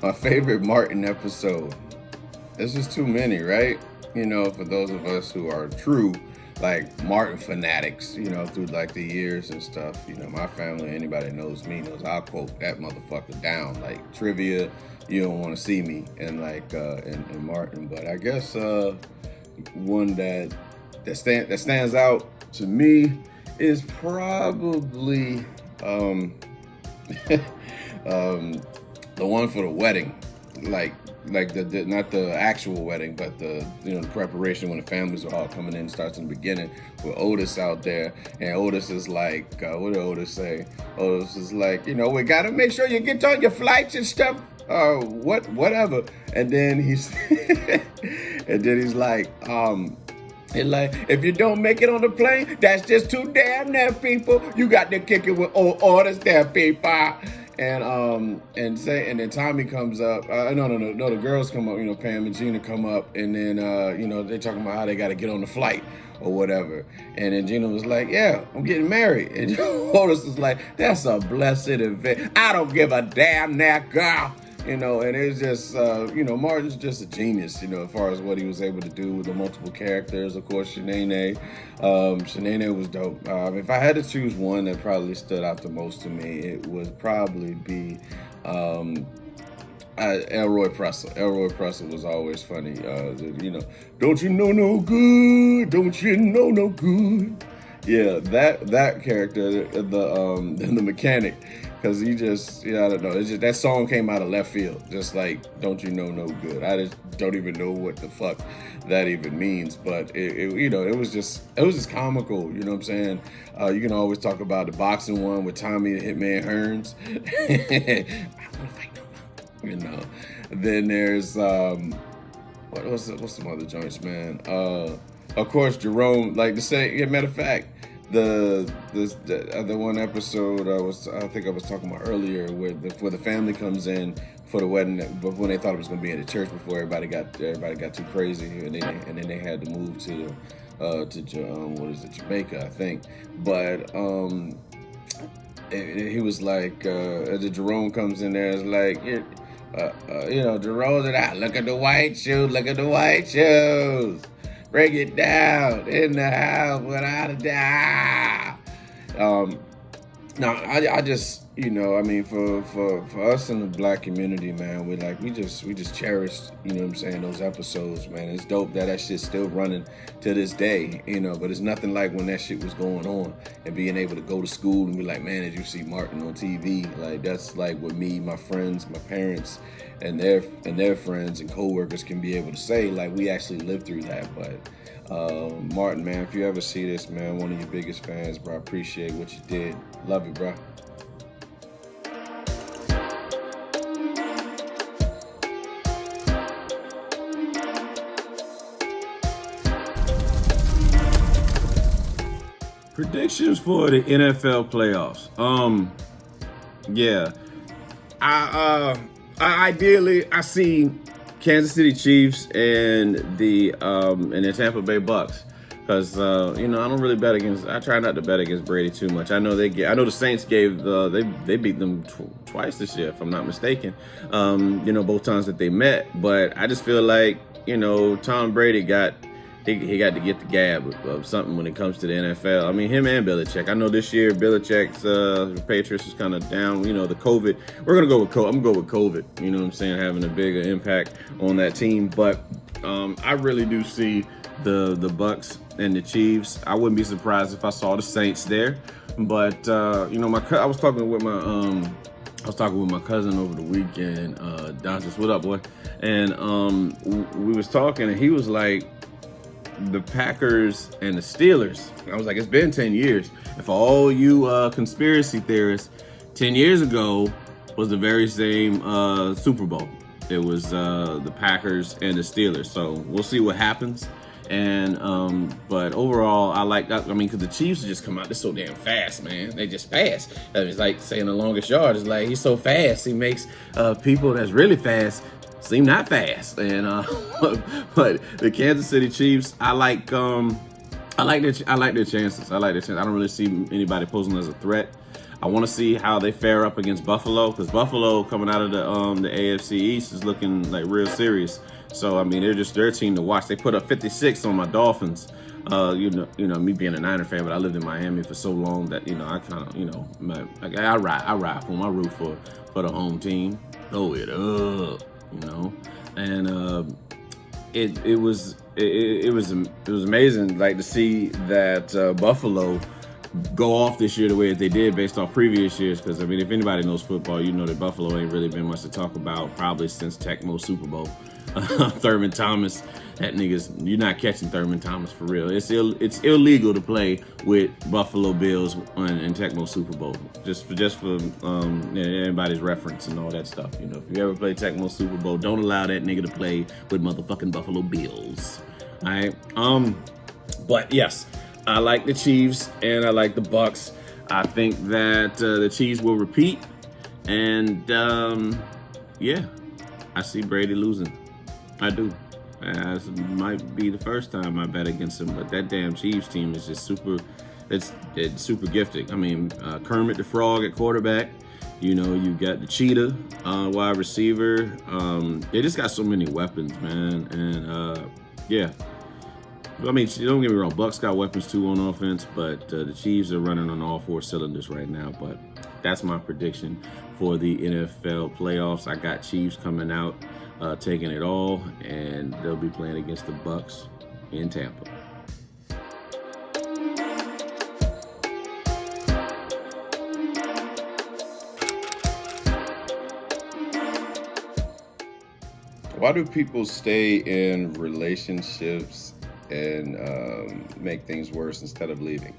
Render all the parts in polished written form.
My favorite Martin episode. There's just too many, right? You know, for those of us who are true, like Martin fanatics, you know, through like the years and stuff. You know, my family, anybody that knows me knows I'll quote that motherfucker down. Like trivia, you don't want to see me, and like in Martin. But I guess one that stands out to me is probably the one for the wedding, like the not the actual wedding, but the the preparation when the families are all coming in. Starts in the beginning with Otis out there, and Otis is like, what did Otis say? Otis is like, we gotta make sure you get on your flights and stuff. Whatever. And then he's like, if you don't make it on the plane, that's just too damn there, people. You got to kick it with old orders there, people. And then Tommy comes up. No, the girls come up. Pam and Gina come up, and then they talking about how they got to get on the flight or whatever. And then Gina was like, "Yeah, I'm getting married." And Otis was like, "That's a blessed event. I don't give a damn that girl." And it's just, Martin's just a genius, as far as what he was able to do with the multiple characters. Of course, Shanae. Shanae was dope. If I had to choose one that probably stood out the most to me, it would probably be Elroy Presser. Elroy Presser was always funny. Don't you know no good? Don't you know no good? Yeah, that character, the mechanic. Because he just, I don't know. It's just that song came out of left field. Just like, don't you know no good. I just don't even know what the fuck that even means. But it was just comical. You know what I'm saying? You can always talk about the boxing one with Tommy the Hitman Hearns. I don't want to fight no more. Then there's what's some other joints, man? Of course, Jerome. Like to say, matter of fact. The one episode I think I was talking about earlier where the family comes in for the wedding, but when they thought it was going to be in the church before everybody got too crazy, and then they had to move to Jamaica, I think. But he was like, the Jerome comes in there, is like, Jerome's like, look at the white shoes. Break it down in the house without a doubt. No, I just, for us in the black community, man, we just cherished, those episodes, man. It's dope that shit's still running to this day, but it's nothing like when that shit was going on and being able to go to school and be like, man, did you see Martin on TV? Like, that's like what me, my friends, my parents, and their friends and coworkers can be able to say, like, we actually lived through that. But Martin, man, if you ever see this, man, one of your biggest fans, bro. I appreciate what you did. Love you, bro. Predictions for the NFL playoffs. Yeah. I ideally see Kansas City Chiefs and the Tampa Bay Bucks, because I don't really bet against. I try not to bet against Brady too much. I know the Saints they beat them twice this year, if I'm not mistaken. Both times that they met, but I just feel like Tom Brady got to get the gab of something when it comes to the NFL. I mean, him and Belichick. I know this year Belichick's Patriots was kind of down. The COVID. We're gonna go with COVID. I'm gonna go with COVID. You know what I'm saying? Having a bigger impact on that team. But I really do see the Bucks and the Chiefs. I wouldn't be surprised if I saw the Saints there. But I was talking with my cousin over the weekend. Dantas, what up, boy? And we was talking, and he was like, the Packers and the Steelers. I was like, it's been 10 years. And for all you conspiracy theorists, 10 years ago was the very same Super Bowl. It was the Packers and the Steelers. So we'll see what happens. And but overall, I like that. I mean, because the Chiefs just come out, they're so damn fast, man. They just fast. It's like saying the longest yard. It's like, he's so fast. He makes people that's really fast seem not fast. And but the Kansas City Chiefs, I like their chances. I don't really see anybody posing as a threat. I want to see how they fare up against Buffalo, because Buffalo coming out of the AFC East is looking like real serious. So I mean, they're a team to watch. They put up 56 on my Dolphins. Me being a Niner fan, but I lived in Miami for so long that I kind of I ride for my root for the home team. Throw it up, and it was amazing, like, to see that Buffalo go off this year the way that they did based off previous years. Because I mean, if anybody knows football, you know that Buffalo ain't really been much to talk about probably since Tecmo Super Bowl. Thurman Thomas, that nigga's, you're not catching Thurman Thomas for real. It's illegal to play with Buffalo Bills in Tecmo Super Bowl. Just for everybody's reference and all that stuff. If you ever play Tecmo Super Bowl, don't allow that nigga to play with motherfucking Buffalo Bills. All right. But yes, I like the Chiefs and I like the Bucks. I think that the Chiefs will repeat, and I see Brady losing. I do. This might be the first time I bet against him, but that damn Chiefs team is just super. It's super gifted. I mean, Kermit the Frog at quarterback. You got the Cheetah wide receiver. They just got so many weapons, man. And yeah. I mean, don't get me wrong, Bucks got weapons too on offense, but the Chiefs are running on all four cylinders right now. But that's my prediction for the NFL playoffs. I got Chiefs coming out, taking it all, and they'll be playing against the Bucks in Tampa. Why do people stay in relationships and make things worse instead of leaving?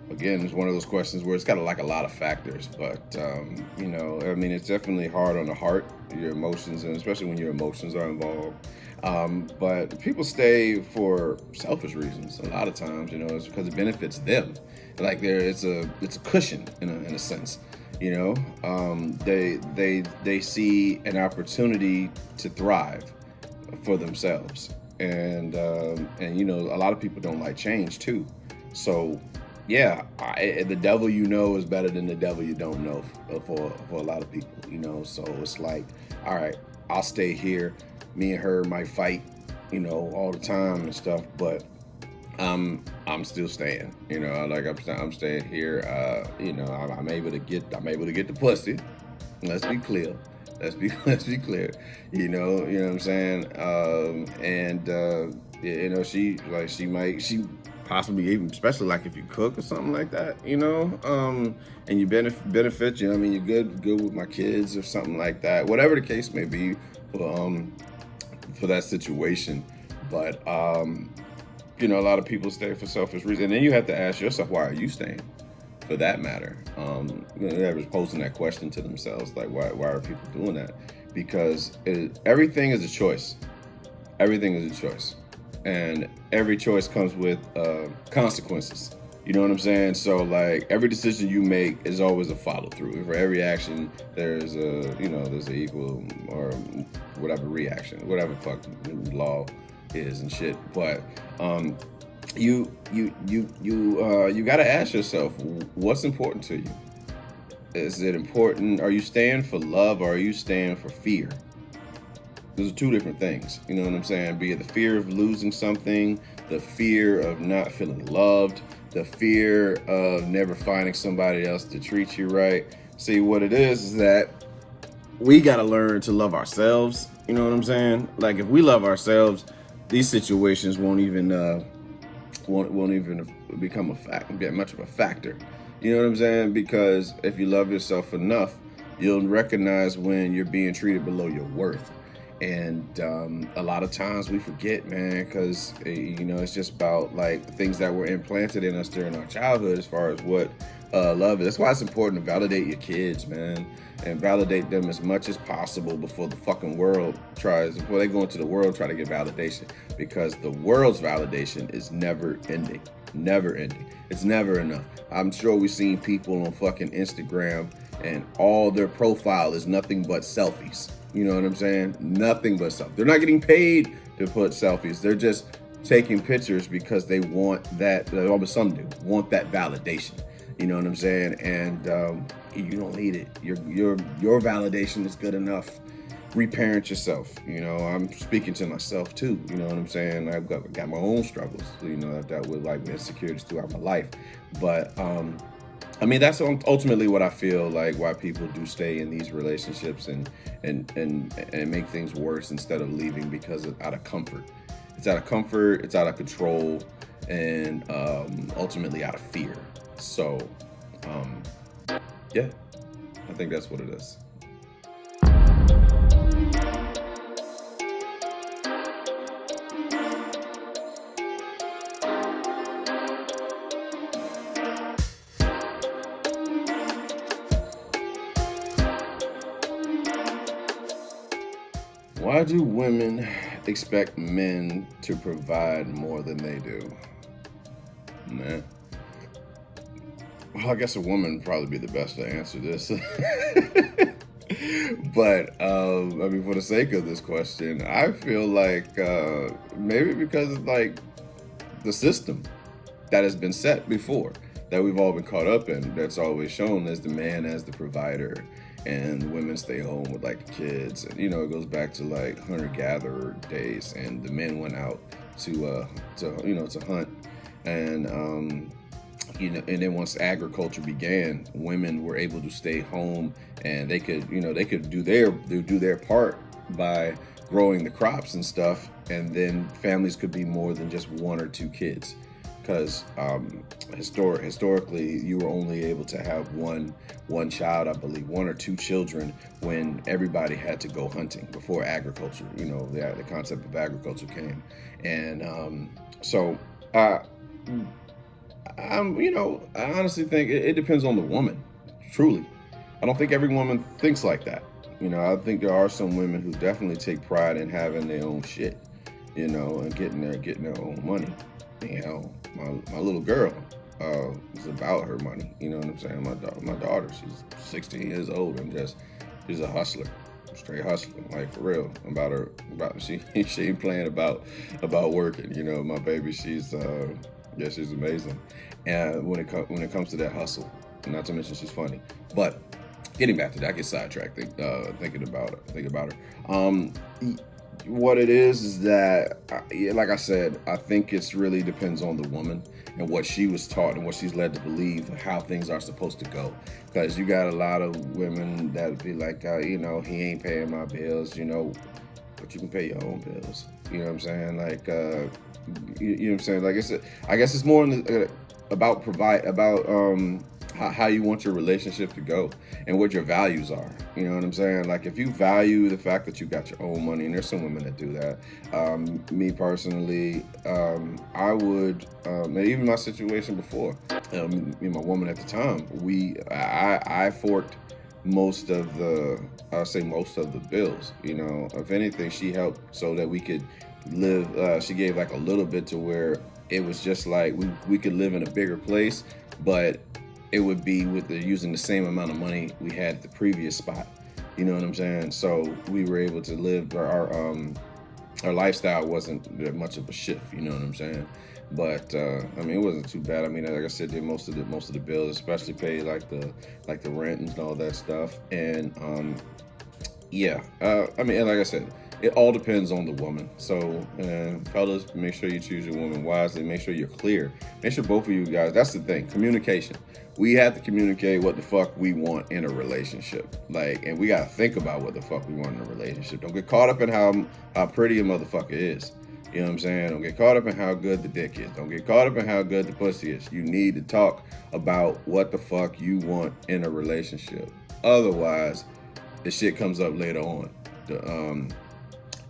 Again, it's one of those questions where it's got a lot of factors, but I mean, it's definitely hard on the heart, your emotions, and especially when your emotions are involved. But people stay for selfish reasons. A lot of times, it's because it benefits them. Like it's a cushion in a sense. They see an opportunity to thrive for themselves, and a lot of people don't like change too. So yeah, the devil is better than the devil you don't know for a lot of people. So it's like, all right, I'll stay here. Me and her might fight, all the time and stuff, but I'm still staying. I'm staying here. I'm able to get the pussy. Let's be clear. Let's be clear. You know what I'm saying? She possibly, even especially like if you cook or something like that, and you benefit. I mean, you're good with my kids or something like that. Whatever the case may be for that situation, but a lot of people stay for selfish reasons, and then you have to ask yourself, why are you staying? For that matter, they're posing that question to themselves, like, why are people doing that? Because everything is a choice. Everything is a choice, and every choice comes with consequences. You know what I'm saying? So like every decision you make is always a follow through. For every action, there's an equal or whatever reaction, whatever fuck law is and shit. But you got to ask yourself, what's important to you? Is it important? Are you staying for love, or are you staying for fear? Those are two different things. You know what I'm saying? Be it the fear of losing something, the fear of not feeling loved, the fear of never finding somebody else to treat you right. See, what it is that we got to learn to love ourselves. You know what I'm saying? Like, if we love ourselves, these situations won't even become get much of a factor. You know what I'm saying? Because if you love yourself enough, you'll recognize when you're being treated below your worth. And a lot of times we forget, man, because it's just about like things that were implanted in us during our childhood as far as what love is. That's why it's important to validate your kids, man, and validate them as much as possible before the fucking world before they go into the world, try to get validation, because the world's validation is never ending. It's never enough. I'm sure we've seen people on fucking Instagram and all their profile is nothing but selfies. You know what I'm saying? Nothing but selfies. They're not getting paid to put selfies. They're just taking pictures because they want that, some do, want that validation. You know what I'm saying? And you don't need it. Your validation is good enough. Reparent yourself. You know, I'm speaking to myself too. You know what I'm saying? I've got my own struggles. You know, I've dealt with like insecurities throughout my life. But I mean, that's ultimately what I feel like why people do stay in these relationships and make things worse instead of leaving because out of comfort. It's out of comfort. It's out of control, and ultimately out of fear. So, yeah, I think that's what it is. Why do women expect men to provide more than they do? Nah. Well, I guess a woman would probably be the best to answer this. But I mean, for the sake of this question, I feel like maybe because of like the system that has been set before, that we've all been caught up in, that's always shown as the man as the provider, and women stay home with like the kids. And you know, it goes back to like hunter-gatherer days, and the men went out to hunt. And you know, and then once agriculture began, women were able to stay home, and they could do their part by growing the crops and stuff, and then families could be more than just one or two kids, because historically you were only able to have one child, I believe, one or two children, when everybody had to go hunting before agriculture. You know, the concept of agriculture came, and so. I honestly think it depends on the woman. Truly, I don't think every woman thinks like that. You know, I think there are some women who definitely take pride in having their own shit, you know, and getting their own money. You know, my little girl is about her money. You know what I'm saying? My daughter, she's 16 years old and she's a hustler. Straight hustling, like for real. She ain't playing about working. You know, my baby, she's amazing. And when it comes to that hustle, not to mention she's funny. But getting back to that, I get sidetracked thinking about her. What it is that, like I said, I think it's really depends on the woman and what she was taught and what she's led to believe how things are supposed to go. Because you got a lot of women that be like, he ain't paying my bills, you know, but you can pay your own bills. You know what I'm saying? Like, you know what I'm saying? Like I guess it's more about how you want your relationship to go and what your values are. You know what I'm saying? Like, if you value the fact that you got your own money, and there's some women that do that. Me personally, I would, even my situation before, me and my woman at the time, I forked most of the bills. You know, if anything, she helped so that we could live. She gave like a little bit to where it was just like we could live in a bigger place, but it would be using the same amount of money we had at the previous spot. You know what I'm saying? So we were able to live our lifestyle wasn't that much of a shift. You know what I'm saying? But I mean, it wasn't too bad. I mean, like I said, did most of the bills, especially paid like the rent and all that stuff. And I mean, and like I said, it all depends on the woman. So, fellas, make sure you choose your woman wisely. Make sure you're clear. Make sure both of you guys, that's the thing, communication. We have to communicate what the fuck we want in a relationship. Like, and we got to think about what the fuck we want in a relationship. Don't get caught up in how pretty a motherfucker is. You know what I'm saying? Don't get caught up in how good the dick is. Don't get caught up in how good the pussy is. You need to talk about what the fuck you want in a relationship. Otherwise, the shit comes up later on.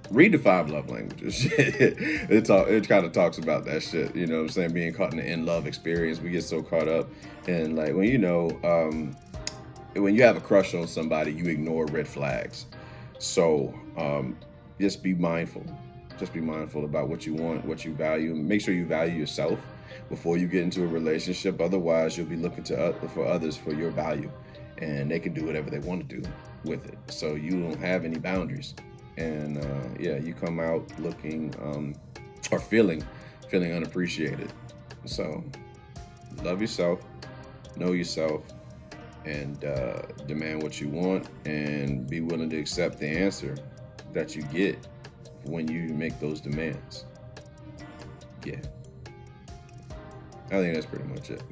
Read the 5 love languages. It kind of talks about that shit. You know what I'm saying? Being caught in the in-love experience. We get so caught up in, like, when you have a crush on somebody, you ignore red flags. So just be mindful. Just be mindful about what you want, what you value. Make sure you value yourself before you get into a relationship. Otherwise, you'll be looking for others for your value, and they can do whatever they want to do with it. So you don't have any boundaries. And you come out looking or feeling unappreciated. So love yourself, know yourself, and demand what you want, and be willing to accept the answer that you get when you make those demands. Yeah. I think that's pretty much it.